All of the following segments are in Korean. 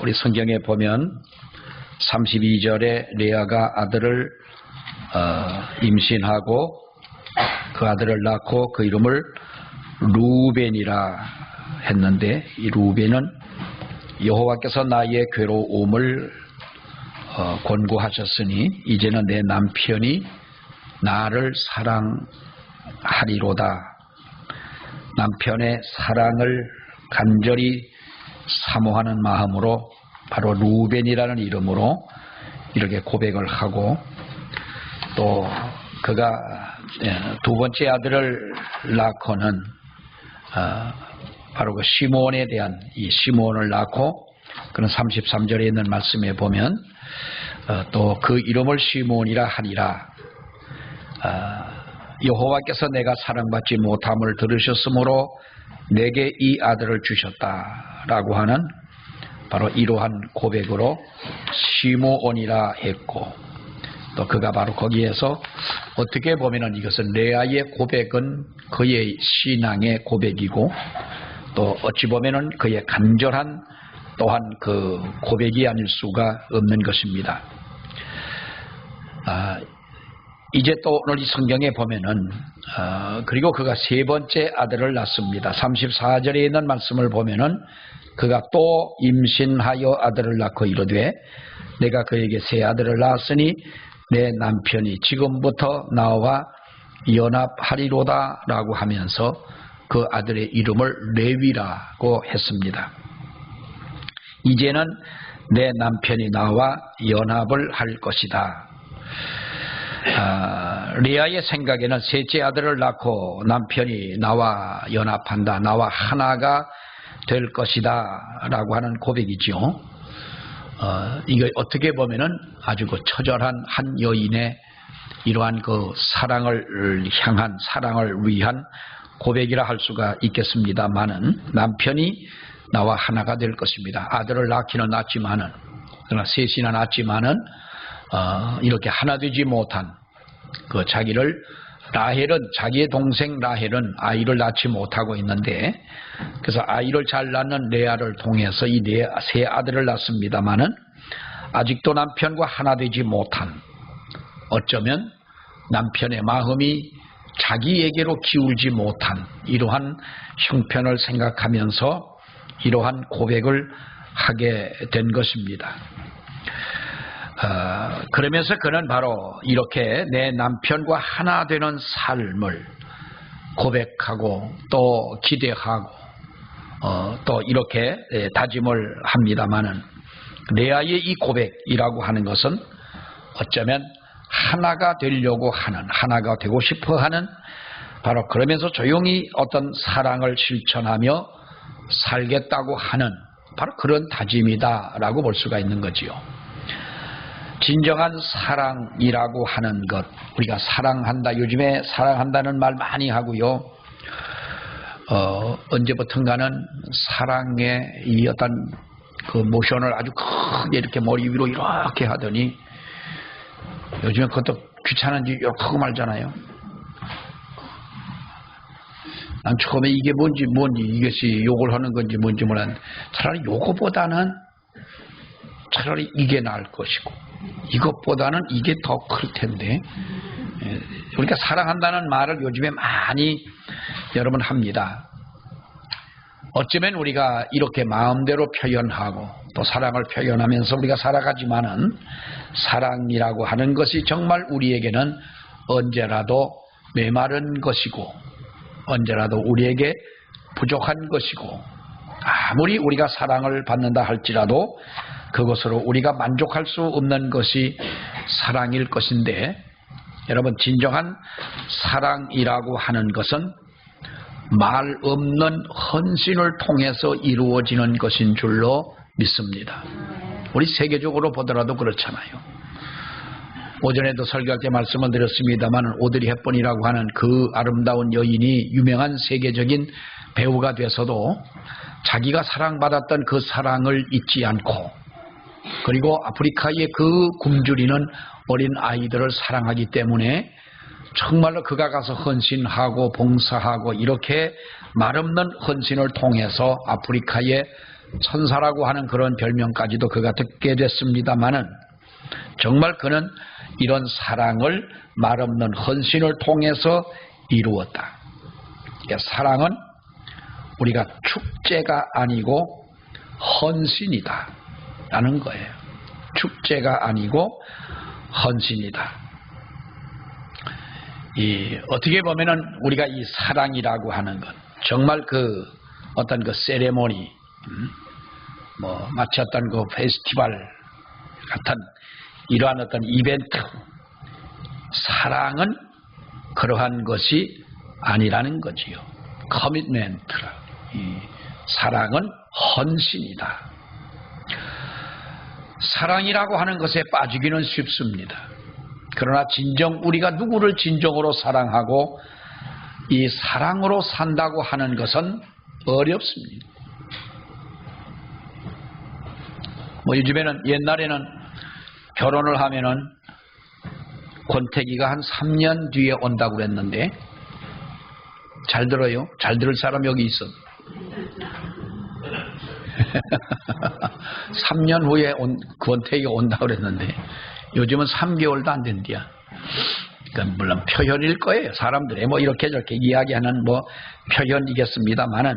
우리 성경에 보면 32절에 레아가 아들을 임신하고 그 아들을 낳고 그 이름을 루벤이라 했는데, 이 루벤은 여호와께서 나의 괴로움을 권고하셨으니 이제는 내 남편이 나를 사랑하리로다. 남편의 사랑을 간절히 사모하는 마음으로 바로 루벤이라는 이름으로 이렇게 고백을 하고, 또 그가 두 번째 아들을 낳고는 바로 그 시몬에 대한 이 시몬을 낳고, 그는 33절에 있는 말씀에 보면 또 그 이름을 시몬이라 하리라. 여호와께서 내가 사랑받지 못함을 들으셨으므로 내게 이 아들을 주셨다라고 하는 바로 이러한 고백으로 시므온이라 했고, 또 그가 바로 거기에서 어떻게 보면은 이것은 레아의 고백은 그의 신앙의 고백이고, 또 어찌 보면은 그의 간절한 또한 그 고백이 아닐 수가 없는 것입니다. 이제 또 오늘 이 성경에 보면은 그리고 그가 세 번째 아들을 낳습니다. 34절에 있는 말씀을 보면은 그가 또 임신하여 아들을 낳고 이르되 내가 그에게 세 아들을 낳았으니 내 남편이 지금부터 나와 연합하리로다 라고 하면서 그 아들의 이름을 레위라고 했습니다. 이제는 내 남편이 나와 연합을 할 것이다. 레아의 생각에는 셋째 아들을 낳고 남편이 나와 연합한다, 나와 하나가 될 것이다 라고 하는 고백이죠. 이게 어떻게 보면은 아주 그 처절한 한 여인의 이러한 그 사랑을 향한, 사랑을 위한 고백이라 할 수가 있겠습니다만은, 남편이 나와 하나가 될 것입니다. 아들을 낳기는 낳지만은, 그러나 셋이나 낳지만은 이렇게 하나 되지 못한 그 자기를, 라헬은, 자기의 동생 라헬은 아이를 낳지 못하고 있는데, 그래서 아이를 잘 낳는 레아를 통해서 이 세 아들을 낳습니다마는 아직도 남편과 하나 되지 못한, 어쩌면 남편의 마음이 자기에게로 기울지 못한 이러한 형편을 생각하면서 이러한 고백을 하게 된 것입니다. 그러면서 그는 바로 이렇게 내 남편과 하나 되는 삶을 고백하고 또 기대하고 또 이렇게 다짐을 합니다마는, 레아의 이 고백이라고 하는 것은 어쩌면 하나가 되려고 하는, 하나가 되고 싶어 하는, 바로 그러면서 조용히 어떤 사랑을 실천하며 살겠다고 하는 바로 그런 다짐이다라고 볼 수가 있는 거지요. 진정한 사랑이라고 하는 것, 우리가 사랑한다, 요즘에 사랑한다는 말 많이 하고요. 언제부턴가는 사랑의 이 어떤 그 모션을 아주 크게 이렇게 머리 위로 이렇게 하더니 요즘에 그것도 귀찮은지 이렇게 하고 말잖아요. 난 처음에 이게 뭔지 이것이 욕을 하는 건지 뭔지 몰랐는데, 차라리 요거보다는 차라리 이게 나을 것이고 이것보다는 이게 더 클 텐데, 우리가 사랑한다는 말을 요즘에 많이 여러분 합니다. 어쩌면 우리가 이렇게 마음대로 표현하고 또 사랑을 표현하면서 우리가 살아가지만은, 사랑이라고 하는 것이 정말 우리에게는 언제라도 메마른 것이고 언제라도 우리에게 부족한 것이고, 아무리 우리가 사랑을 받는다 할지라도 그것으로 우리가 만족할 수 없는 것이 사랑일 것인데, 여러분, 진정한 사랑이라고 하는 것은 말 없는 헌신을 통해서 이루어지는 것인 줄로 믿습니다. 우리 세계적으로 보더라도 그렇잖아요. 오전에도 설교할 때 말씀을 드렸습니다만, 오드리 헵번이라고 하는 그 아름다운 여인이 유명한 세계적인 배우가 돼서도 자기가 사랑받았던 그 사랑을 잊지 않고, 그리고 아프리카의 그 굶주리는 어린 아이들을 사랑하기 때문에 정말로 그가 가서 헌신하고 봉사하고 이렇게 말없는 헌신을 통해서 아프리카의 천사라고 하는 그런 별명까지도 그가 듣게 됐습니다마는 정말 그는 이런 사랑을 말없는 헌신을 통해서 이루었다. 사랑은 우리가 축제가 아니고 헌신이다 라는 거예요. 축제가 아니고 헌신이다. 어떻게 보면은 우리가 이 사랑이라고 하는 것, 정말 그 어떤 그 세레모니, 마치 어떤 그 페스티벌 같은 이러한 어떤 이벤트, 사랑은 그러한 것이 아니라는 거지요. 커미트멘트라. 사랑은 헌신이다. 사랑이라고 하는 것에 빠지기는 쉽습니다. 그러나 진정 우리가 누구를 진정으로 사랑하고 이 사랑으로 산다고 하는 것은 어렵습니다. 요즘에는 옛날에는 결혼을 하면은 권태기가 한 3년 뒤에 온다고 그랬는데 잘 들어요? 잘 들을 사람 여기 있어. 3년 후에 권태기가 온다고 그랬는데 요즘은 3개월도 안 된디야. 그러니까 물론 표현일 거예요. 사람들의 이렇게 저렇게 이야기하는 표현이겠습니다만은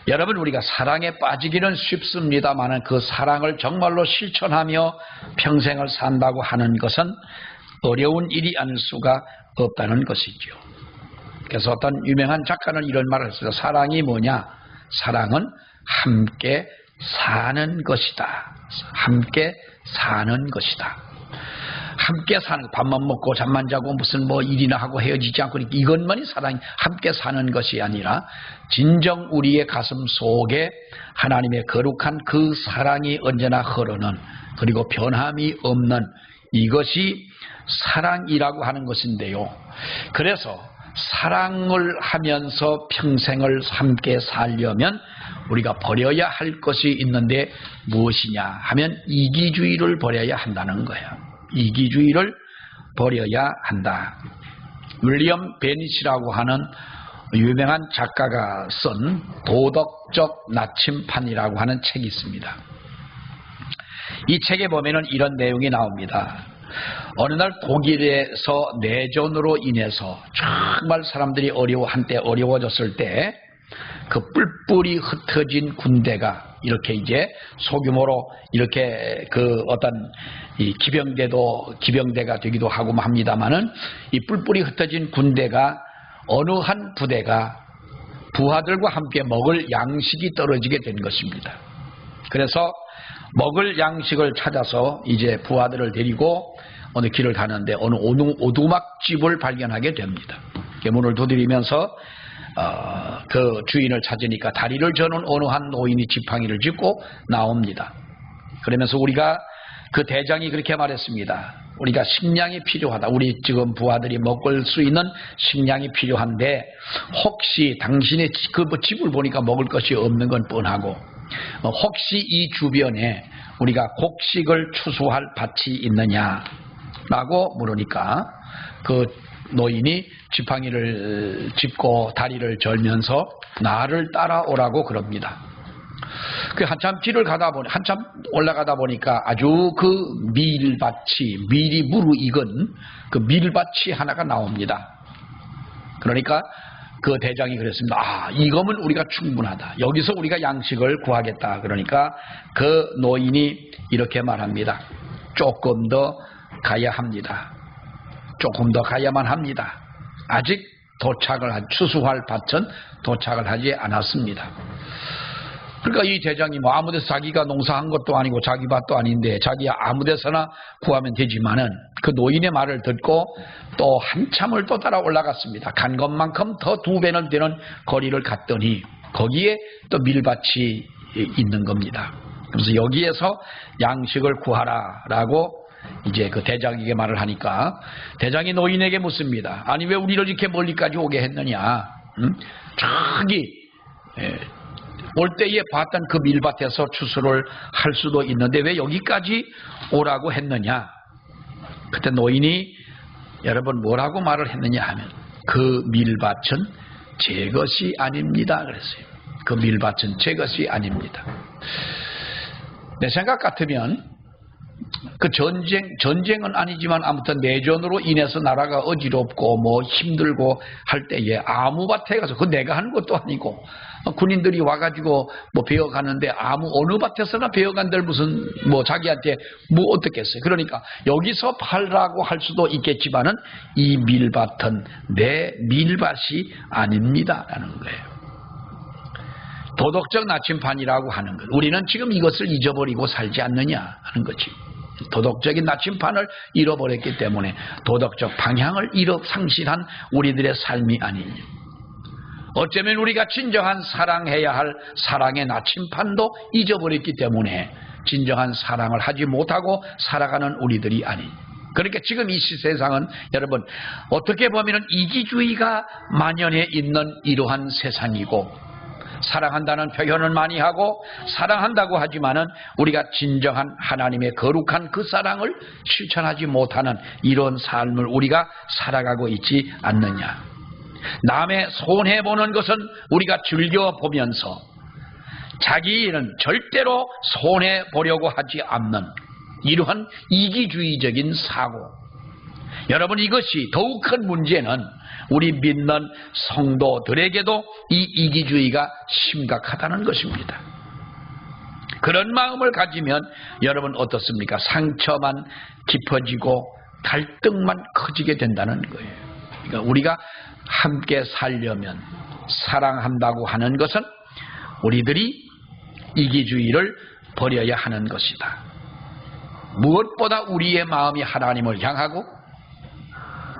여러분 우리가 사랑에 빠지기는 쉽습니다만은 그 사랑을 정말로 실천하며 평생을 산다고 하는 것은 어려운 일이 아닐 수가 없다는 것이죠. 그래서 어떤 유명한 작가는 이런 말을 했어요. 사랑이 뭐냐? 사랑은 함께 사는 것이다. 함께 사는 것이다. 함께 사는, 밥만 먹고 잠만 자고 무슨 일이나 하고 헤어지지 않고 이것만이 사랑이 함께 사는 것이 아니라 진정 우리의 가슴 속에 하나님의 거룩한 그 사랑이 언제나 흐르는, 그리고 변함이 없는 이것이 사랑이라고 하는 것인데요. 그래서 사랑을 하면서 평생을 함께 살려면 우리가 버려야 할 것이 있는데 무엇이냐 하면 이기주의를 버려야 한다는 거예요. 이기주의를 버려야 한다. 윌리엄 베니치라고 하는 유명한 작가가 쓴 도덕적 나침판이라고 하는 책이 있습니다. 이 책에 보면은 이런 내용이 나옵니다. 어느 날 독일에서 내전으로 인해서 정말 사람들이 한때 어려워졌을 때 그 뿔뿔이 흩어진 군대가 이렇게 이제 소규모로 이렇게 그 어떤 이 기병대가 되기도 하고 합니다만은 이 뿔뿔이 흩어진 군대가 어느 한 부대가 부하들과 함께 먹을 양식이 떨어지게 된 것입니다. 그래서 먹을 양식을 찾아서 이제 부하들을 데리고 어느 길을 가는데 어느 오두막집을 발견하게 됩니다. 문을 두드리면서 그 주인을 찾으니까 다리를 저는 어느 한 노인이 지팡이를 짚고 나옵니다. 그러면서 우리가 그 대장이 그렇게 말했습니다. 우리가 식량이 필요하다. 우리 지금 부하들이 먹을 수 있는 식량이 필요한데 혹시 당신의 그 집을 보니까 먹을 것이 없는 건 뻔하고 혹시 이 주변에 우리가 곡식을 추수할 밭이 있느냐라고 물으니까 그 노인이 지팡이를 짚고 다리를 절면서 나를 따라오라고 그럽니다. 그 한참 길을 가다 보니 한참 올라가다 보니까 아주 그 밀이 무르익은 그 밀밭이 하나가 나옵니다. 그러니까 그 대장이 그랬습니다. 이거면 우리가 충분하다. 여기서 우리가 양식을 구하겠다. 그러니까 그 노인이 이렇게 말합니다. 조금 더 가야 합니다. 조금 더 가야만 합니다. 아직 추수할 밭은 도착을 하지 않았습니다. 그러니까 이 대장이 아무데서 자기가 농사한 것도 아니고 자기 밭도 아닌데 자기가 아무데서나 구하면 되지만은 그 노인의 말을 듣고 또 한참을 또 따라 올라갔습니다. 간 것만큼 더 2배는 되는 거리를 갔더니 거기에 또 밀밭이 있는 겁니다. 그래서 여기에서 양식을 구하라라고 이제 그 대장에게 말을 하니까 대장이 노인에게 묻습니다. 아니 왜 우리를 이렇게 멀리까지 오게 했느냐? 저기 올 때에 봤던 그 밀밭에서 추수를 할 수도 있는데 왜 여기까지 오라고 했느냐? 그때 노인이 여러분 뭐라고 말을 했느냐 하면 그 밀밭은 제 것이 아닙니다 그랬어요. 그 밀밭은 제 것이 아닙니다. 내 생각 같으면 그 전쟁은 아니지만 아무튼 내전으로 인해서 나라가 어지럽고 뭐 힘들고 할 때에 아무 밭에 가서 그 내가 하는 것도 아니고 군인들이 와가지고 뭐 베어가는데 어느 밭에서나 베어간들 무슨 뭐 자기한테 뭐 어떻겠어요. 그러니까 여기서 팔라고 할 수도 있겠지만은 이 밀밭은 내 밀밭이 아닙니다 라는 거예요. 도덕적 나침판이라고 하는 것. 우리는 지금 이것을 잊어버리고 살지 않느냐 하는 거지. 도덕적인 나침판을 잃어버렸기 때문에 도덕적 방향을 상실한 우리들의 삶이 아니냐. 어쩌면 우리가 진정한 사랑해야 할 사랑의 나침판도 잊어버렸기 때문에 진정한 사랑을 하지 못하고 살아가는 우리들이 아니냐. 그러니까 지금 이 세상은 여러분 어떻게 보면 이기주의가 만연해 있는 이러한 세상이고, 사랑한다는 표현은 많이 하고 사랑한다고 하지만은 우리가 진정한 하나님의 거룩한 그 사랑을 실천하지 못하는 이런 삶을 우리가 살아가고 있지 않느냐. 남의 손해보는 것은 우리가 즐겨보면서 자기는 절대로 손해보려고 하지 않는 이러한 이기주의적인 사고. 여러분 이것이 더욱 큰 문제는 우리 믿는 성도들에게도 이 이기주의가 심각하다는 것입니다. 그런 마음을 가지면 여러분 어떻습니까? 상처만 깊어지고 갈등만 커지게 된다는 거예요. 그러니까 우리가 함께 살려면 사랑한다고 하는 것은 우리들이 이기주의를 버려야 하는 것이다. 무엇보다 우리의 마음이 하나님을 향하고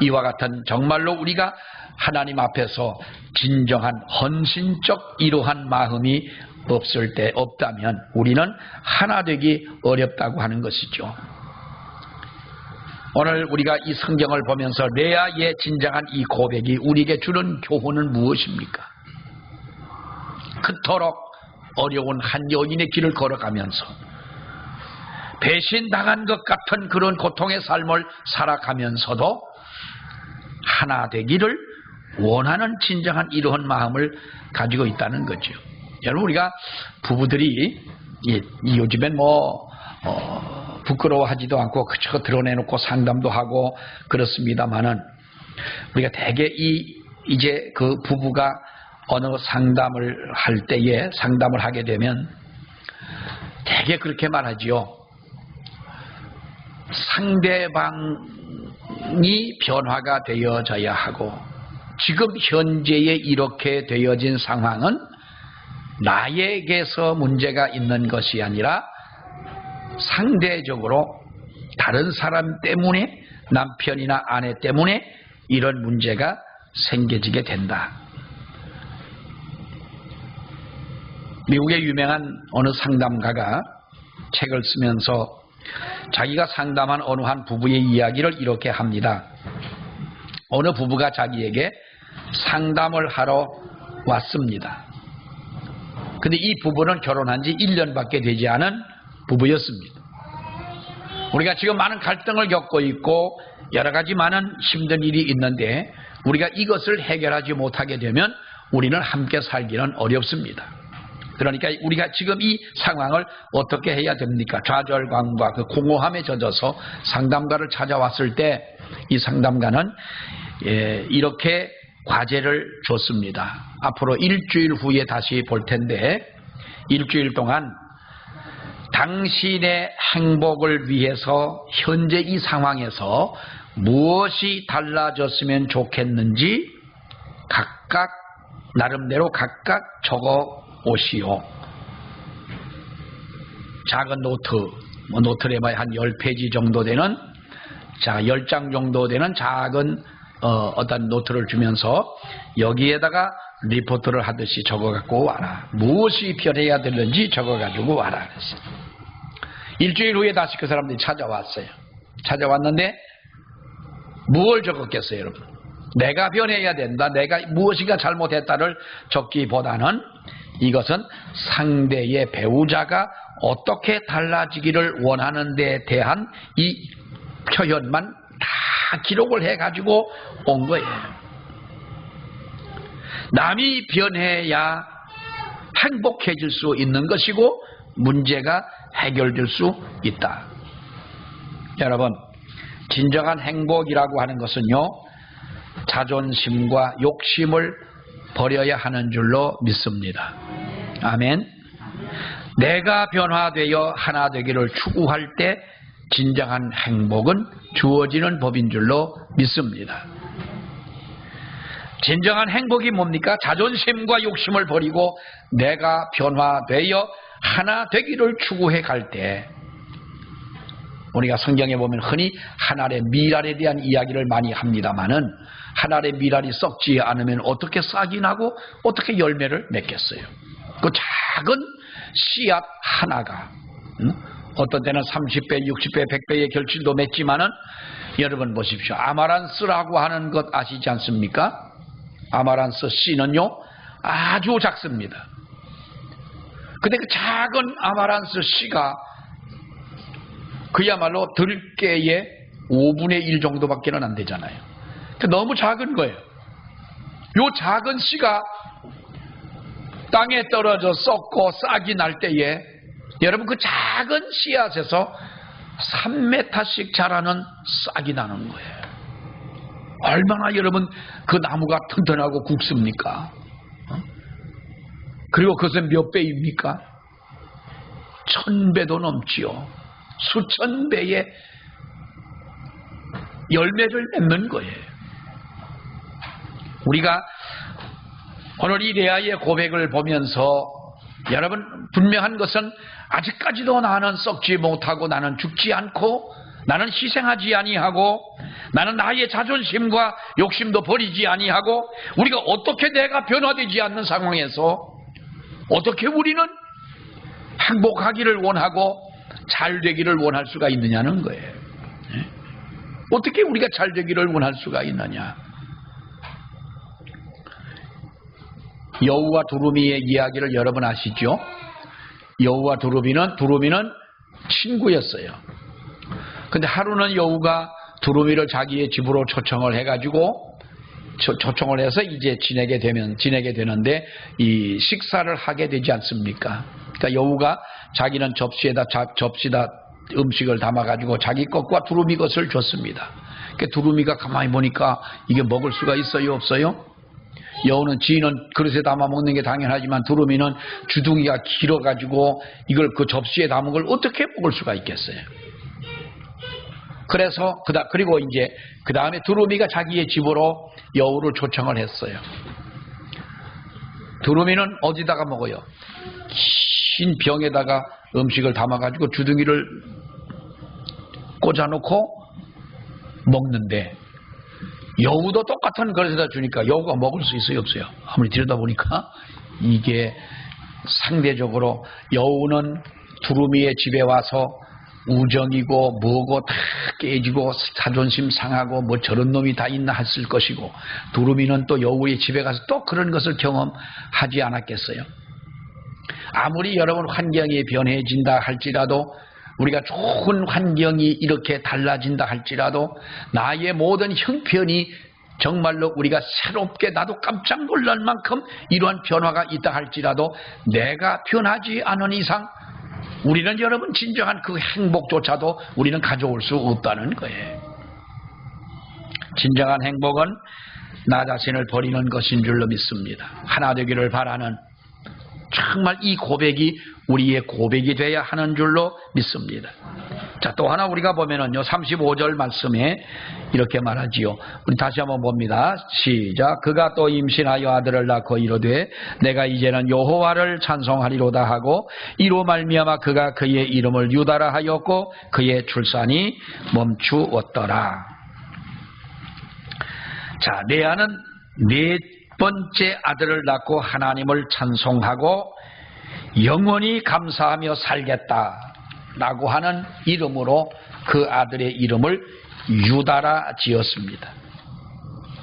이와 같은 정말로 우리가 하나님 앞에서 진정한 헌신적 이러한 마음이 없다면 우리는 하나 되기 어렵다고 하는 것이죠. 오늘 우리가 이 성경을 보면서 레아의 진정한 이 고백이 우리에게 주는 교훈은 무엇입니까? 그토록 어려운 한 여인의 길을 걸어가면서 배신당한 것 같은 그런 고통의 삶을 살아가면서도 하나 되기를 원하는 진정한 이러한 마음을 가지고 있다는 거죠. 여러분 우리가 부부들이 요즘엔 부끄러워하지도 않고 그저 드러내놓고 상담도 하고 그렇습니다만은 우리가 대개 이제 그 부부가 어느 상담을 할 때에 상담을 하게 되면 대개 그렇게 말하지요. 상대방이 변화가 되어져야 하고 지금 현재에 이렇게 되어진 상황은 나에게서 문제가 있는 것이 아니라 상대적으로 다른 사람 때문에 남편이나 아내 때문에 이런 문제가 생겨지게 된다. 미국의 유명한 어느 상담가가 책을 쓰면서 자기가 상담한 어느 한 부부의 이야기를 이렇게 합니다. 어느 부부가 자기에게 상담을 하러 왔습니다. 근데 이 부부는 결혼한 지 1년밖에 되지 않은 부부였습니다. 우리가 지금 많은 갈등을 겪고 있고 여러 가지 많은 힘든 일이 있는데 우리가 이것을 해결하지 못하게 되면 우리는 함께 살기는 어렵습니다. 그러니까 우리가 지금 이 상황을 어떻게 해야 됩니까? 좌절감과 그 공허함에 젖어서 상담가를 찾아왔을 때 이 상담가는 이렇게 과제를 줬습니다. 앞으로 일주일 후에 다시 볼 텐데 일주일 동안 당신의 행복을 위해서 현재 이 상황에서 무엇이 달라졌으면 좋겠는지 각각 나름대로 각각 적어 오시오. 작은 노트를 해봐야 한 10페이지 정도 되는 10장 정도 되는 작은 어떤 노트를 주면서 여기에다가 리포트를 하듯이 적어갖고 와라. 무엇이 변해야 되는지 적어가지고 와라. 그랬어요. 일주일 후에 다시 그 사람들이 찾아왔어요. 찾아왔는데 무엇을 적었겠어요, 여러분? 내가 변해야 된다. 내가 무엇인가 잘못했다를 적기보다는 이것은 상대의 배우자가 어떻게 달라지기를 원하는 데 대한 이 표현만 다 기록을 해가지고 온 거예요. 남이 변해야 행복해질 수 있는 것이고 문제가 해결될 수 있다. 여러분, 진정한 행복이라고 하는 것은요, 자존심과 욕심을 버려야 하는 줄로 믿습니다. 아멘. 내가 변화되어 하나 되기를 추구할 때 진정한 행복은 주어지는 법인 줄로 믿습니다. 진정한 행복이 뭡니까? 자존심과 욕심을 버리고 내가 변화되어 하나 되기를 추구해 갈 때, 우리가 성경에 보면 흔히 하늘의 미랄에 대한 이야기를 많이 합니다마는 하늘의 미랄이 썩지 않으면 어떻게 싹이 나고 어떻게 열매를 맺겠어요? 그 작은 씨앗 하나가 어떤 때는 30배, 60배, 100배의 결실도 맺지만은, 여러분 보십시오. 아마란스라고 하는 것 아시지 않습니까? 아마란스 씨는요 아주 작습니다. 근데 그 작은 아마란스 씨가 그야말로 들깨의 5분의 1 정도밖에 안 되잖아요. 너무 작은 거예요. 요 작은 씨가 땅에 떨어져 썩고 싹이 날 때에 여러분 그 작은 씨앗에서 3m씩 자라는 싹이 나는 거예요. 얼마나 여러분 그 나무가 튼튼하고 굵습니까? 그리고 그것은 몇 배입니까? 1000배도 넘지요. 수천 배의 열매를 맺는 거예요. 우리가 오늘 이 레아의 고백을 보면서 여러분 분명한 것은 아직까지도 나는 썩지 못하고 나는 죽지 않고 나는 희생하지 아니하고 나는 나의 자존심과 욕심도 버리지 아니하고, 우리가 어떻게 내가 변화되지 않는 상황에서 어떻게 우리는 행복하기를 원하고 잘 되기를 원할 수가 있느냐는 거예요. 어떻게 우리가 잘 되기를 원할 수가 있느냐. 여우와 두루미의 이야기를 여러분 아시죠? 여우와 두루미는 친구였어요. 근데 하루는 여우가 두루미를 자기의 집으로 초청을 해가지고 초청을 해서 이제 지내게 되는데 이 식사를 하게 되지 않습니까? 그러니까 여우가 자기는 접시에다 음식을 담아가지고 자기 것과 두루미 것을 줬습니다. 그러니까 두루미가 가만히 보니까 이게 먹을 수가 있어요, 없어요? 여우는 지는 그릇에 담아 먹는 게 당연하지만 두루미는 주둥이가 길어가지고 이걸 그 접시에 담은 걸 어떻게 먹을 수가 있겠어요? 그래서 그리고 이제 그 다음에 두루미가 자기의 집으로 여우를 초청을 했어요. 두루미는 어디다가 먹어요? 흰 병에다가 음식을 담아가지고 주둥이를 꽂아놓고 먹는데, 여우도 똑같은 그릇에다 주니까 여우가 먹을 수 있어요, 없어요? 아무리 들여다보니까 이게 상대적으로 여우는 두루미의 집에 와서 우정이고 뭐고 다 깨지고 자존심 상하고 뭐 저런 놈이 다 있나 했을 것이고, 두루미는 또 여우의 집에 가서 또 그런 것을 경험하지 않았겠어요? 아무리 여러분 환경이 변해진다 할지라도, 우리가 좋은 환경이 이렇게 달라진다 할지라도, 나의 모든 형편이 정말로 우리가 새롭게 나도 깜짝 놀랄 만큼 이러한 변화가 있다 할지라도 내가 변하지 않은 이상 우리는 여러분 진정한 그 행복조차도 우리는 가져올 수 없다는 거예요. 진정한 행복은 나 자신을 버리는 것인 줄로 믿습니다. 하나 되기를 바라는, 정말 이 고백이 우리의 고백이 돼야 하는 줄로 믿습니다. 자, 또 하나 우리가 보면은요, 35절 말씀에 이렇게 말하지요. 우리 다시 한번 봅니다. 시작. 그가 또 임신하여 아들을 낳고 이르되 내가 이제는 여호와를 찬송하리로다 하고, 이로 말미암아 그가 그의 이름을 유다라 하였고 그의 출산이 멈추었더라. 자, 레아는 네 번째 아들을 낳고 하나님을 찬송하고 영원히 감사하며 살겠다라고 하는 이름으로 그 아들의 이름을 유다라 지었습니다.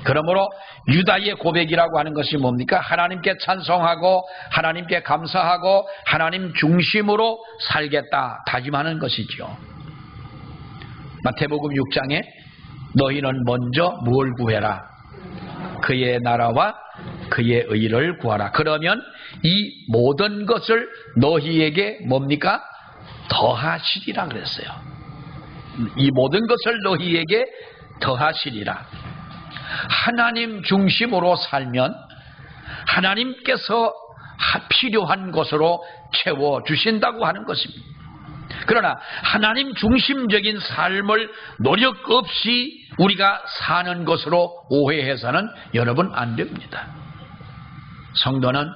그러므로 유다의 고백이라고 하는 것이 뭡니까? 하나님께 찬송하고 하나님께 감사하고 하나님 중심으로 살겠다 다짐하는 것이죠. 마태복음 6장에 너희는 먼저 뭘 구해라? 그의 나라와 그의 의를 구하라. 그러면 이 모든 것을 너희에게 뭡니까? 더하시리라 그랬어요. 이 모든 것을 너희에게 더하시리라. 하나님 중심으로 살면 하나님께서 필요한 것으로 채워주신다고 하는 것입니다. 그러나 하나님 중심적인 삶을 노력 없이 우리가 사는 것으로 오해해서는 여러분 안 됩니다. 성도는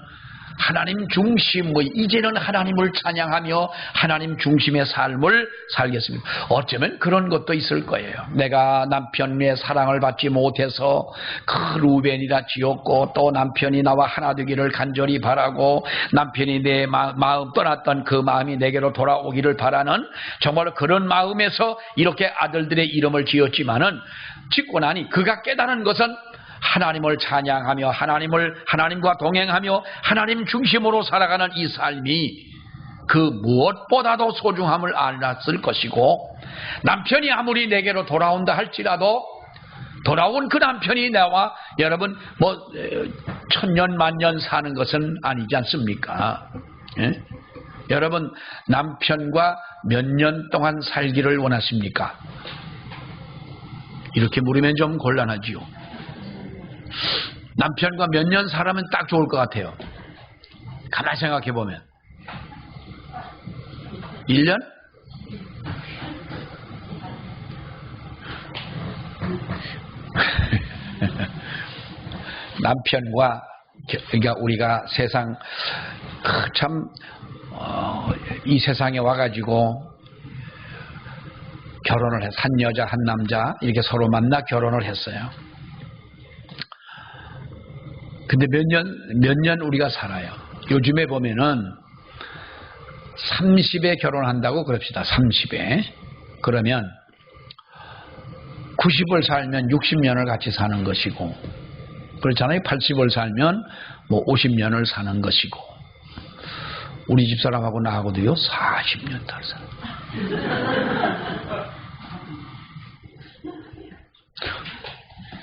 하나님 중심의, 이제는 하나님을 찬양하며 하나님 중심의 삶을 살겠습니다. 어쩌면 그런 것도 있을 거예요. 내가 남편의 사랑을 받지 못해서 그 루벤이라 지었고, 또 남편이 나와 하나 되기를 간절히 바라고, 남편이 내 마음 떠났던 그 마음이 내게로 돌아오기를 바라는, 정말 그런 마음에서 이렇게 아들들의 이름을 지었지만은, 짓고 나니 그가 깨달은 것은 하나님을 찬양하며 하나님과 동행하며 하나님 중심으로 살아가는 이 삶이 그 무엇보다도 소중함을 알았을 것이고, 남편이 아무리 내게로 돌아온다 할지라도 돌아온 그 남편이 나와 여러분 천년 만년 사는 것은 아니지 않습니까? 예? 여러분, 남편과 몇 년 동안 살기를 원하십니까? 이렇게 물으면 좀 곤란하지요. 남편과 몇 년 살아면 딱 좋을 것 같아요. 가만히 생각해 보면 1년? 남편과, 그러니까 우리가 세상 참 이 세상에 와가지고 결혼을 해서 한 여자 한 남자 이렇게 서로 만나 결혼을 했어요. 근데 몇 년 우리가 살아요. 요즘에 보면은 30에 결혼한다고 그럽시다. 30에. 그러면 90을 살면 60년을 같이 사는 것이고, 그렇잖아요. 80을 살면 50년을 사는 것이고, 우리 집사람하고 나하고도요 40년 달 살아요.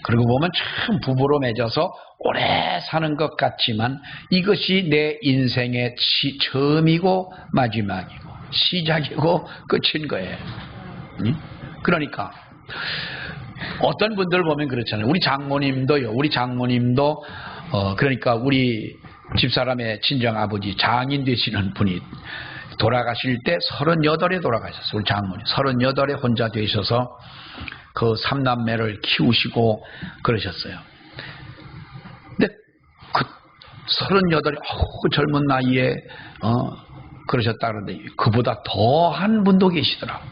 그러고 보면 참 부부로 맺어서 오래 사는 것 같지만 이것이 내 인생의 처음이고 마지막이고 시작이고 끝인 거예요. 그러니까 어떤 분들 보면 그렇잖아요. 우리 장모님도요. 그러니까 우리 집사람의 친정아버지 장인 되시는 분이 돌아가실 때 38에 돌아가셨어요. 우리 장모님 38에 혼자 되셔서 그 3남매를 키우시고 그러셨어요. 근데 그 38에 젊은 나이에 그러셨다 그러는데 그보다 더한 분도 계시더라고.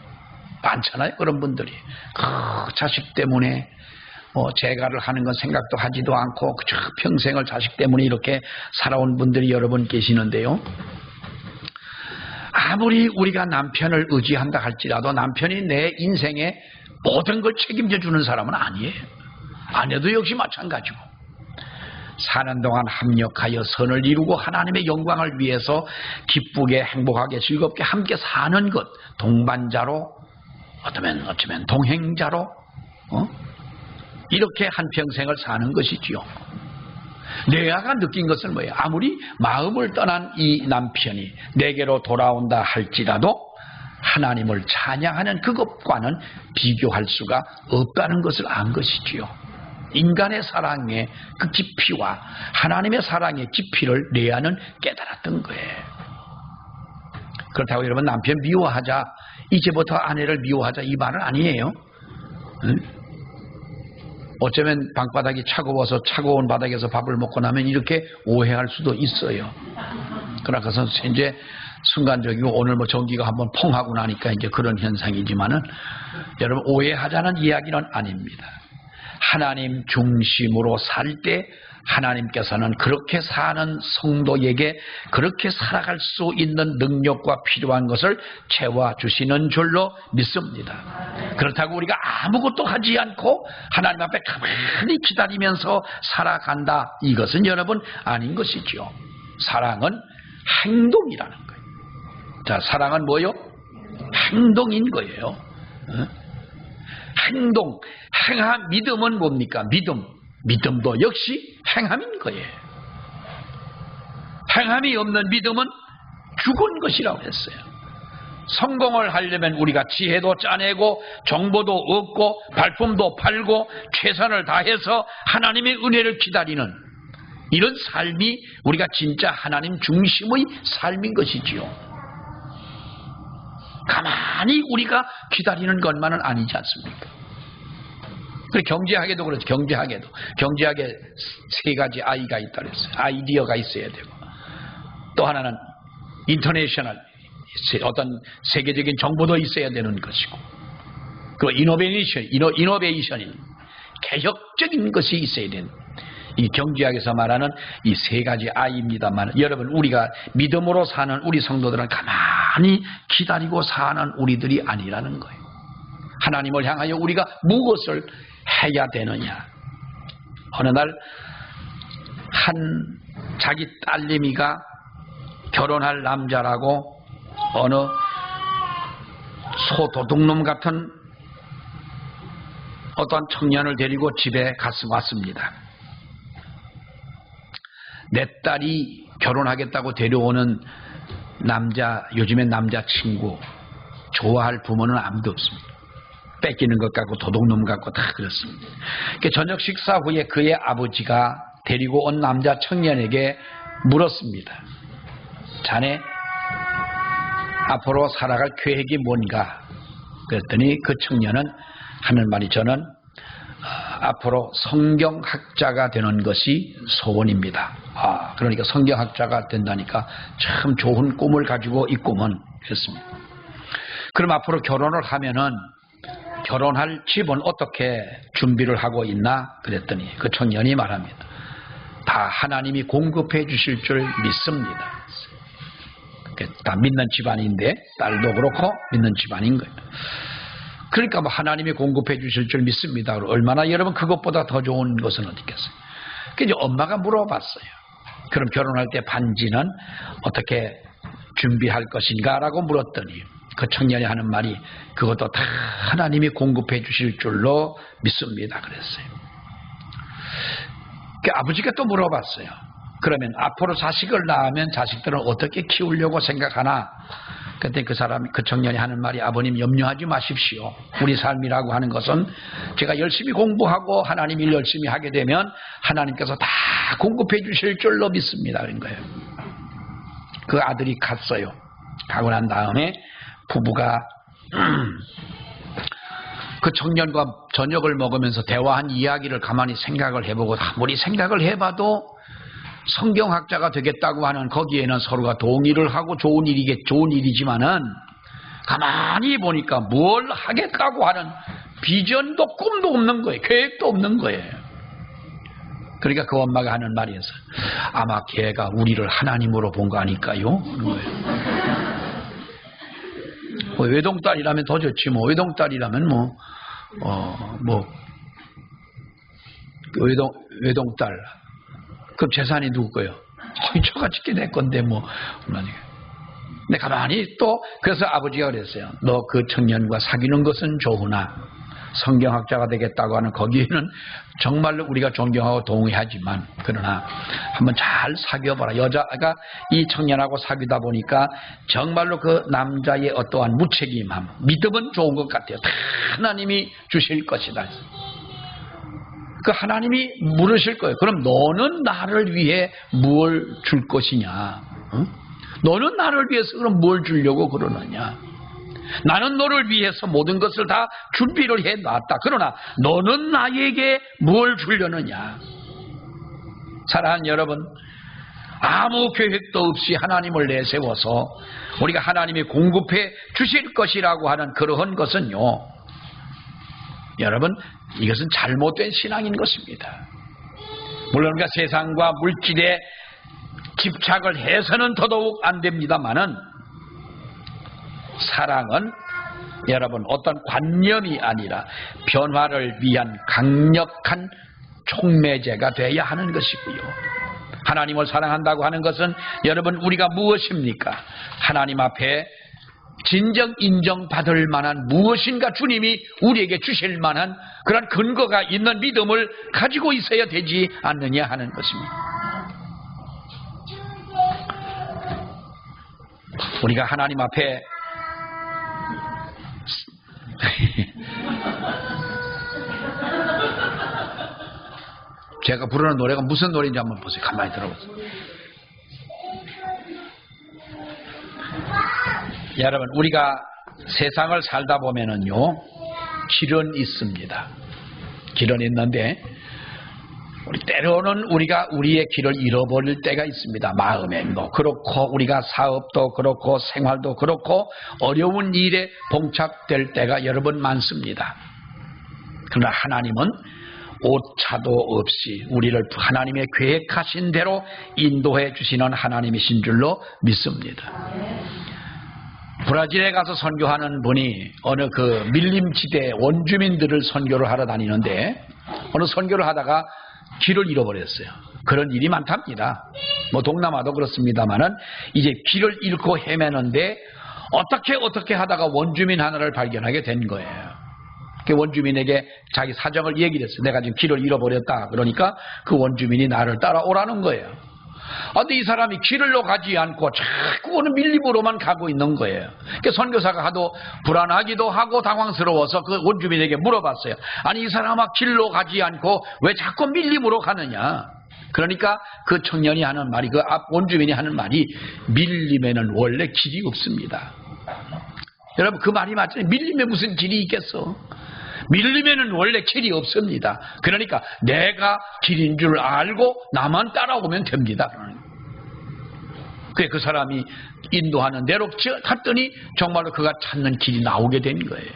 많잖아요. 그런 분들이 그 자식 때문에 재가를 하는 건 생각도 하지도 않고 그저 평생을 자식 때문에 이렇게 살아온 분들이 여러 분 계시는데요. 아무리 우리가 남편을 의지한다 할지라도 남편이 내 인생에 모든 걸 책임져 주는 사람은 아니에요. 아내도 역시 마찬가지고. 사는 동안 합력하여 선을 이루고 하나님의 영광을 위해서 기쁘게 행복하게 즐겁게 함께 사는 것, 동반자로 어쩌면 동행자로 이렇게 한평생을 사는 것이지요. 레아가 느낀 것은 뭐예요? 아무리 마음을 떠난 이 남편이 내게로 돌아온다 할지라도 하나님을 찬양하는 그것과는 비교할 수가 없다는 것을 안 것이지요. 인간의 사랑의 그 깊이와 하나님의 사랑의 깊이를 레아는 깨달았던 거예요. 그렇다고 여러분 남편 미워하자, 이제부터 아내를 미워하자 이 말은 아니에요. 응? 어쩌면 방바닥이 차가워서 차가운 바닥에서 밥을 먹고 나면 이렇게 오해할 수도 있어요. 그러나 그것은 이제 순간적이고 오늘 전기가 한번 펑 하고 나니까 이제 그런 현상이지만은 여러분 오해하자는 이야기는 아닙니다. 하나님 중심으로 살 때 하나님께서는 그렇게 사는 성도에게 그렇게 살아갈 수 있는 능력과 필요한 것을 채워주시는 줄로 믿습니다. 그렇다고 우리가 아무것도 하지 않고 하나님 앞에 가만히 기다리면서 살아간다, 이것은 여러분 아닌 것이죠. 사랑은 행동이라는 거예요. 자, 사랑은 뭐요? 행동인 거예요. 행동, 믿음은 뭡니까? 믿음도 역시 행함인 거예요. 행함이 없는 믿음은 죽은 것이라고 했어요. 성공을 하려면 우리가 지혜도 짜내고 정보도 얻고 발품도 팔고 최선을 다해서 하나님의 은혜를 기다리는 이런 삶이 우리가 진짜 하나님 중심의 삶인 것이지요. 가만히 우리가 기다리는 것만은 아니지 않습니까? 그래 경제학에도 그렇죠. 경제학에 세 가지 I가 있다 그랬어요. 아이디어가 있어야 되고 또 하나는 인터내셔널 어떤 세계적인 정보도 있어야 되는 것이고 그 이노베이션인 개혁적인 것이 있어야 되는 이 경제학에서 말하는 이 세 가지 I입니다만 여러분 우리가 믿음으로 사는 우리 성도들은 가만히 기다리고 사는 우리들이 아니라는 거예요. 하나님을 향하여 우리가 무엇을 해야 되느냐. 어느 날 한 자기 딸내미가 결혼할 남자라고 어느 소도둑놈 같은 어떤 청년을 데리고 집에 왔습니다. 내 딸이 결혼하겠다고 데려오는 요즘엔 남자친구 좋아할 부모는 아무도 없습니다. 뺏기는 것 같고 도둑놈 같고 다 그렇습니다. 저녁 식사 후에 그의 아버지가 데리고 온 남자 청년에게 물었습니다. 자네 앞으로 살아갈 계획이 뭔가? 그랬더니 그 청년은 하는 말이 저는 앞으로 성경학자가 되는 것이 소원입니다. 그러니까 성경학자가 된다니까 참 좋은 꿈을 가지고 있구먼 그랬습니다. 그럼 앞으로 결혼을 하면은 결혼할 집은 어떻게 준비를 하고 있나? 그랬더니 그 청년이 말합니다. 다 하나님이 공급해 주실 줄 믿습니다. 다 믿는 집안인데 딸도 그렇고 믿는 집안인 거예요. 그러니까 뭐 하나님이 공급해 주실 줄 믿습니다. 얼마나 여러분 그것보다 더 좋은 것은 어디 있겠어요. 그래서 엄마가 물어봤어요. 그럼 결혼할 때 반지는 어떻게 준비할 것인가? 라고 물었더니 그 청년이 하는 말이 그것도 다 하나님이 공급해 주실 줄로 믿습니다. 그랬어요. 아버지가 또 물어봤어요. 그러면 앞으로 자식을 낳으면 자식들은 어떻게 키우려고 생각하나? 그때 그 청년이 하는 말이 아버님 염려하지 마십시오. 우리 삶이라고 하는 것은 제가 열심히 공부하고 하나님 일 열심히 하게 되면 하나님께서 다 공급해 주실 줄로 믿습니다. 그런 거예요. 그 아들이 갔어요. 가고 난 다음에 부부가 그 청년과 저녁을 먹으면서 대화한 이야기를 가만히 생각을 해보고 아무리 생각을 해봐도 성경학자가 되겠다고 하는 거기에는 서로가 동의를 하고 좋은 일이지만은 가만히 보니까 뭘 하겠다고 하는 비전도 꿈도 없는 거예요. 계획도 없는 거예요. 그러니까 그 엄마가 하는 말이었어요. 아마 걔가 우리를 하나님으로 본 거 아닐까요? 그런 거예요. 외동딸이라면 더 좋지 뭐. 외동딸이라면 외동딸 그럼 재산이 누구 거예요? 저같이 내 건데 뭐. 근데 가만히 또 그래서 아버지가 그랬어요. 너 그 청년과 사귀는 것은 좋으나 성경학자가 되겠다고 하는 거기에는 정말로 우리가 존경하고 동의하지만 그러나 한번 잘 사귀어봐라. 여자가 이 청년하고 사귀다 보니까 정말로 그 남자의 어떠한 무책임함, 믿음은 좋은 것 같아요. 다 하나님이 주실 것이다. 그 하나님이 물으실 거예요. 그럼 너는 나를 위해 뭘 줄 것이냐? 응? 너는 나를 위해서 그럼 뭘 주려고 그러느냐? 나는 너를 위해서 모든 것을 다 준비를 해놨다. 그러나 너는 나에게 뭘 주려느냐? 사랑하는 여러분, 아무 계획도 없이 하나님을 내세워서 우리가 하나님이 공급해 주실 것이라고 하는 그러한 것은요, 여러분, 이것은 잘못된 신앙인 것입니다. 물론 우리가 세상과 물질에 집착을 해서는 더더욱 안 됩니다만은 사랑은 여러분 어떤 관념이 아니라 변화를 위한 강력한 촉매제가 되어야 하는 것이고요. 하나님을 사랑한다고 하는 것은 여러분 우리가 무엇입니까? 하나님 앞에 진정 인정받을 만한 무엇인가 주님이 우리에게 주실 만한 그런 근거가 있는 믿음을 가지고 있어야 되지 않느냐 하는 것입니다. 우리가 하나님 앞에 제가 부르는 노래가 무슨 노래인지 한번 보세요. 가만히 들어보세요. 여러분, 우리가 세상을 살다 보면은요, 길은 있습니다. 길은 있는데, 때로는 우리가 우리의 길을 잃어버릴 때가 있습니다. 마음에도 그렇고, 우리가 사업도 그렇고, 생활도 그렇고, 어려운 일에 봉착될 때가 여러 번 많습니다. 그러나 하나님은 오차도 없이 우리를 하나님의 계획하신 대로 인도해 주시는 하나님이신 줄로 믿습니다. 브라질에 가서 선교하는 분이 어느 그 밀림지대 원주민들을 선교를 하러 다니는데 어느 선교를 하다가 길을 잃어버렸어요. 그런 일이 많답니다. 뭐 동남아도 그렇습니다만은 이제 길을 잃고 헤매는데 어떻게 하다가 원주민 하나를 발견하게 된 거예요. 그 원주민에게 자기 사정을 얘기를 했어요. 내가 지금 길을 잃어버렸다. 그러니까 그 원주민이 나를 따라오라는 거예요. 근데 이 사람이 길로 가지 않고 자꾸 어느 밀림으로만 가고 있는 거예요. 그러니까 선교사가 하도 불안하기도 하고 당황스러워서 그 원주민에게 물어봤어요. 아니, 이 사람아 길로 가지 않고 왜 자꾸 밀림으로 가느냐? 그러니까 그 청년이 하는 말이, 그 앞 원주민이 하는 말이, 밀림에는 원래 길이 없습니다. 여러분, 그 말이 맞잖아요. 밀림에 무슨 길이 있겠어? 밀림에는 원래 길이 없습니다. 그러니까 내가 길인 줄 알고 나만 따라오면 됩니다. 그래, 그 사람이 인도하는 대로 갔더니 정말로 그가 찾는 길이 나오게 된 거예요.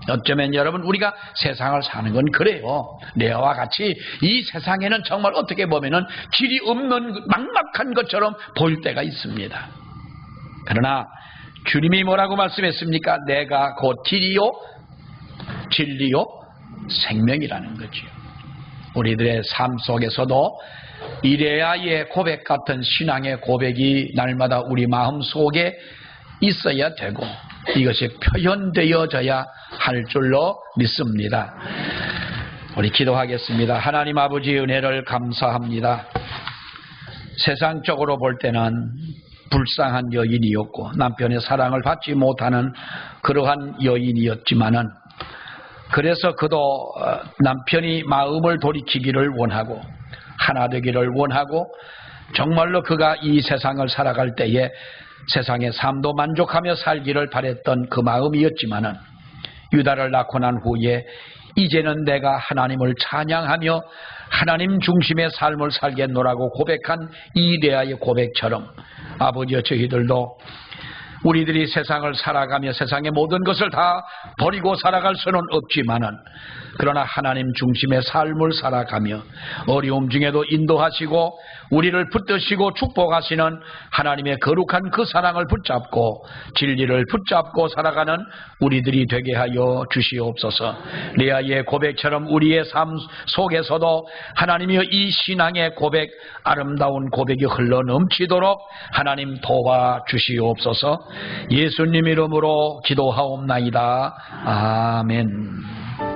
어쩌면 여러분, 우리가 세상을 사는 건 그래요. 내와 같이 이 세상에는 정말 어떻게 보면은 길이 없는 막막한 것처럼 보일 때가 있습니다. 그러나 주님이 뭐라고 말씀했습니까? 내가 곧 길이요 진리요 생명이라는 거죠. 우리들의 삶 속에서도 이래야의 고백 같은 신앙의 고백이 날마다 우리 마음 속에 있어야 되고 이것이 표현되어져야 할 줄로 믿습니다. 우리 기도하겠습니다. 하나님 아버지, 은혜를 감사합니다. 세상적으로 볼 때는 불쌍한 여인이었고 남편의 사랑을 받지 못하는 그러한 여인이었지만은, 그래서 그도 남편이 마음을 돌이키기를 원하고 하나 되기를 원하고 정말로 그가 이 세상을 살아갈 때에 세상의 삶도 만족하며 살기를 바랬던 그 마음이었지만은, 유다를 낳고 난 후에 이제는 내가 하나님을 찬양하며 하나님 중심의 삶을 살겠노라고 고백한 이 레아의 고백처럼 아버지여, 저희들도 우리들이 세상을 살아가며 세상의 모든 것을 다 버리고 살아갈 수는 없지만은, 그러나 하나님 중심의 삶을 살아가며 어려움 중에도 인도하시고 우리를 붙드시고 축복하시는 하나님의 거룩한 그 사랑을 붙잡고 진리를 붙잡고 살아가는 우리들이 되게 하여 주시옵소서. 레아의 고백처럼 우리의 삶 속에서도 하나님이여, 이 신앙의 고백, 아름다운 고백이 흘러넘치도록 하나님 도와주시옵소서. 예수님 이름으로 기도하옵나이다. 아멘.